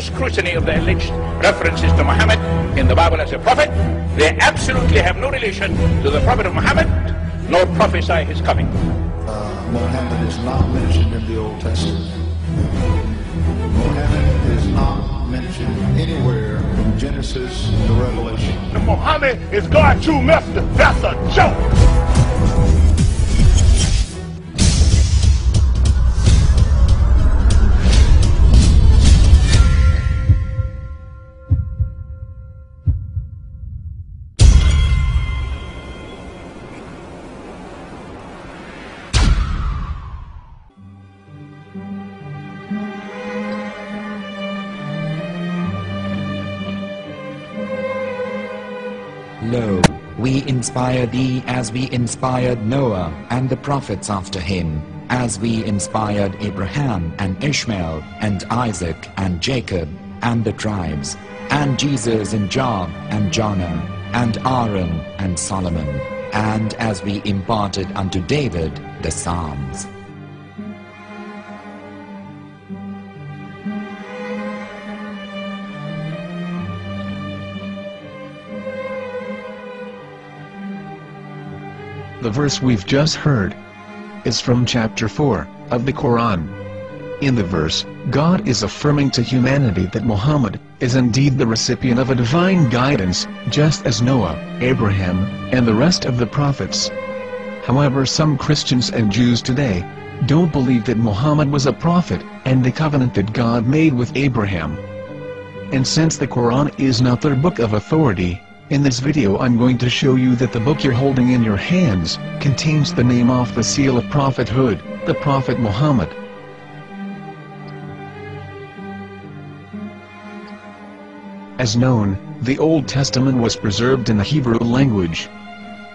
scrutiny of the alleged references to Muhammad in the Bible as a prophet, they absolutely have no relation to the prophet of Muhammad, nor prophesy his coming. Mohammed is not mentioned in the Old Testament. Mohammed is not mentioned anywhere from Genesis to Revelation. Mohammed is God's true messenger. That's a joke. Lo, we inspire thee as we inspired Noah and the prophets after him, as we inspired Abraham and Ishmael and Isaac and Jacob and the tribes, and Jesus and Job and Jonah and Aaron and Solomon, and as we imparted unto David the Psalms. The verse we've just heard is from chapter 4 of the Quran. In the verse, God is affirming to humanity that Muhammad is indeed the recipient of a divine guidance, just as Noah, Abraham, and the rest of the prophets. However, some Christians and Jews today don't believe that Muhammad was a prophet and the covenant that God made with Abraham. And since the Quran is not their book of authority, in this video I'm going to show you that the book you're holding in your hands contains the name off the seal of prophethood, the Prophet Muhammad. As known, the Old Testament was preserved in the Hebrew language.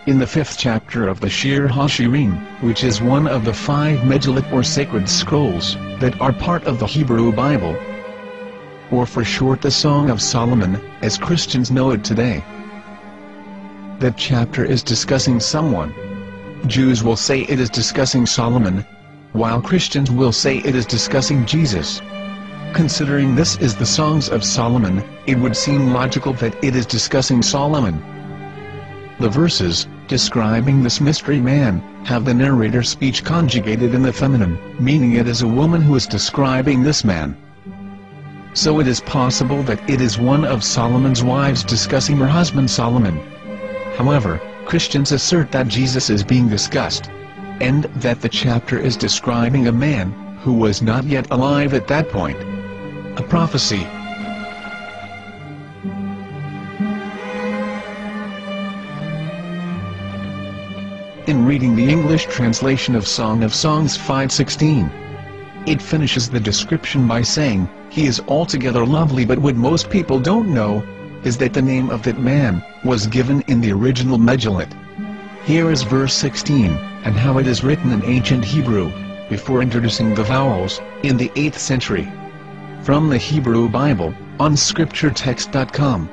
In the 5th chapter of the Shir HaShirim, which is one of the 5 Megillat or sacred scrolls that are part of the Hebrew Bible, or for short the Song of Solomon, as Christians know it today. That chapter is discussing someone. Jews will say it is discussing Solomon, while Christians will say it is discussing Jesus. Considering this is the Songs of Solomon, it would seem logical that it is discussing Solomon. The verses, describing this mystery man, have the narrator's speech conjugated in the feminine, meaning it is a woman who is describing this man. So it is possible that it is one of Solomon's wives discussing her husband Solomon. However, Christians assert that Jesus is being discussed, and that the chapter is describing a man who was not yet alive at that point. A prophecy. In reading the English translation of Song of Songs 5:16, it finishes the description by saying, "He is altogether lovely," but what most people don't know is that the name of that man was given in the original Megillat. Here is verse 16, and how it is written in ancient Hebrew, before introducing the vowels, in the 8th century. From the Hebrew Bible, on scripturetext.com.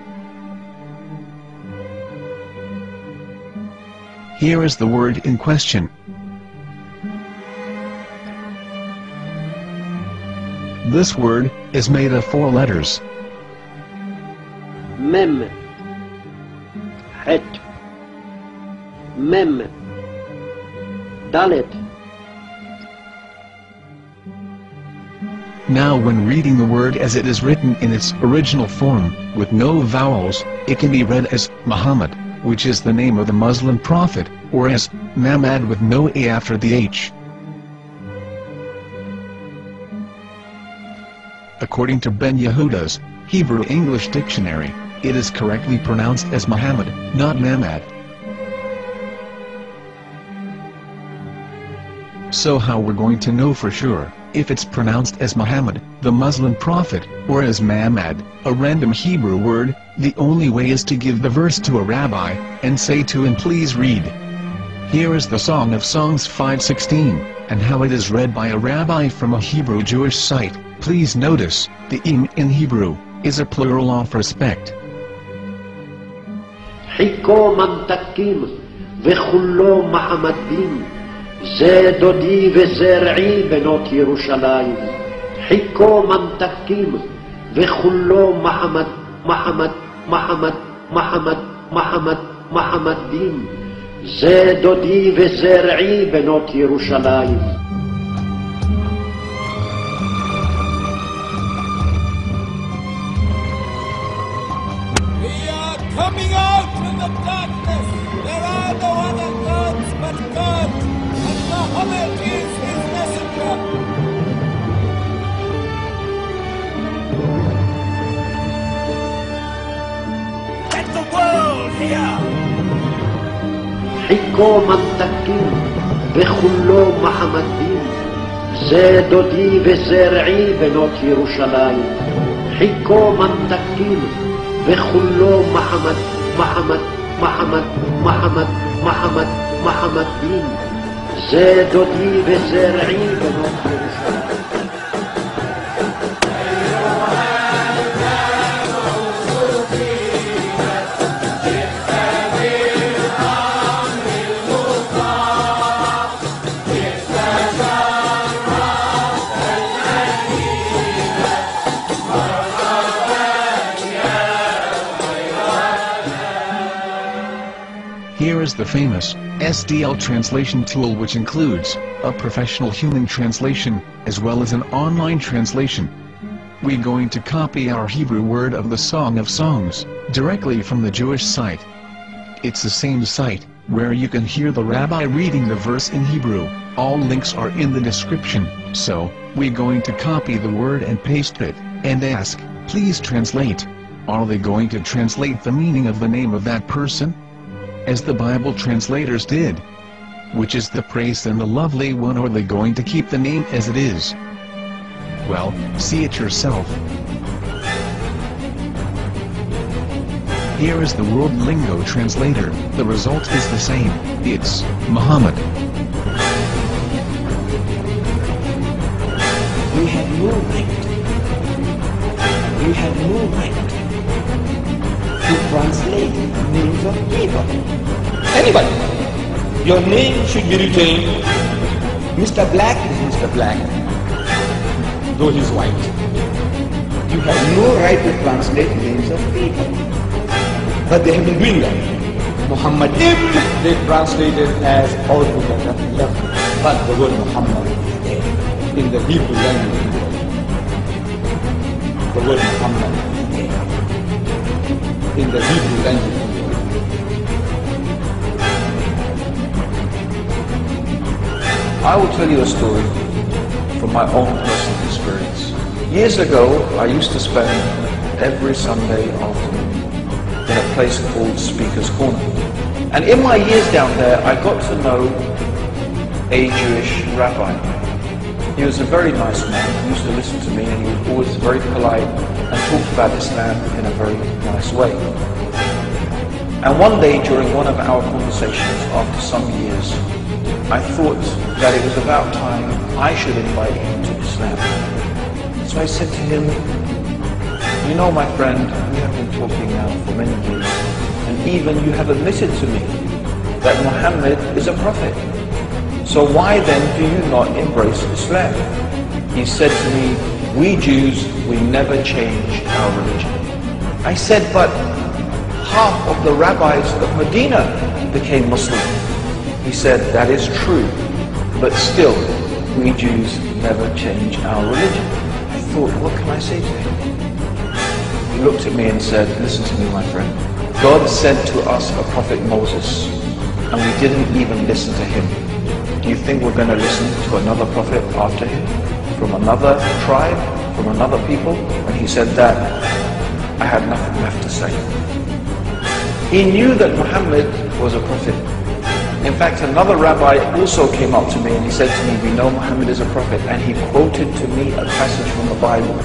Here is the word in question. This word is made of 4 letters. Mem, Het, Mem, Dalet. Now when reading the word as it is written in its original form, with no vowels, it can be read as Muhammad, which is the name of the Muslim prophet, or as Mamad with no A after the H. According to Ben Yehuda's Hebrew English Dictionary, it is correctly pronounced as Muhammad, not Mamad. So how we're going to know for sure if it's pronounced as Muhammad, the Muslim prophet, or as Mamad, a random Hebrew word? The only way is to give the verse to a rabbi and say to him, "Please read." Here is the Song of Songs 5:16, and how it is read by a rabbi from a Hebrew Jewish site. Please notice, the im in Hebrew is a plural of respect. חיכו ממתקים וכולו מעמדים, זה דודי וזה רעי בנות ירושלים. חיכו ממתקים וכולו מחמד, מחמד, מחמד, מחמד, מחמד, מחמד דין. זה דודי וזרעי בנות ירושלים. We are coming out from the darkness. There are no other gods but God, and Mohammed is his messenger. Let the world hear. חיכו ממתקים וכולו מחמד דין. זה דודי וזרעי בנות ירושלים. חיכו ממתקים וכולו מחמד, מחמד, מחמד, מחמד, מחמד, מחמד דין. זה דודי וזרעי בנות ירושלים. Here is the famous SDL translation tool, which includes a professional human translation, as well as an online translation. We're going to copy our Hebrew word of the Song of Songs, directly from the Jewish site. It's the same site, where you can hear the rabbi reading the verse in Hebrew. All links are in the description, so, we're going to copy the word and paste it, and ask, please translate. Are they going to translate the meaning of the name of that person? As the Bible translators did. Which is the praised and the lovely one, or are they going to keep the name as it is? Well, see it yourself. Here is the World Lingo translator. The result is the same. It's Muhammad. We have no right. We have no right to translate names of people. Anybody. Your name should be retained. Mr. Black is Mr. Black, though he's white. You have no right to translate names of people. But they have been doing that. Muhammad ibn, they translated as altogether left. But the word Muhammad in the Hebrew language, the word Muhammad in the Hebrew language. I will tell you a story from my own personal experience. Years ago, I used to spend every Sunday afternoon in a place called Speaker's Corner. And in my years down there, I got to know a Jewish rabbi. He was a very nice man. He used to listen to me, and he was always very polite and talked about Islam in a very nice way. And one day during one of our conversations after some years, I thought that it was about time I should invite him to Islam. So I said to him, you know, my friend, we have been talking now for many years, and even you have admitted to me that Muhammad is a prophet. So why then do you not embrace Islam? He said to me, we Jews, we never change our religion. I said, but half of the rabbis of Medina became Muslim. He said, that is true, but still, we Jews never change our religion. I thought, what can I say to him? He looked at me and said, listen to me, my friend. God sent to us a prophet Moses, and we didn't even listen to him. Do you think we're going to listen to another prophet after him? From another tribe? From another people? When he said that, I had nothing left to say. He knew that Muhammad was a prophet. In fact, another rabbi also came up to me and he said to me, we know Muhammad is a prophet, and he quoted to me a passage from the Bible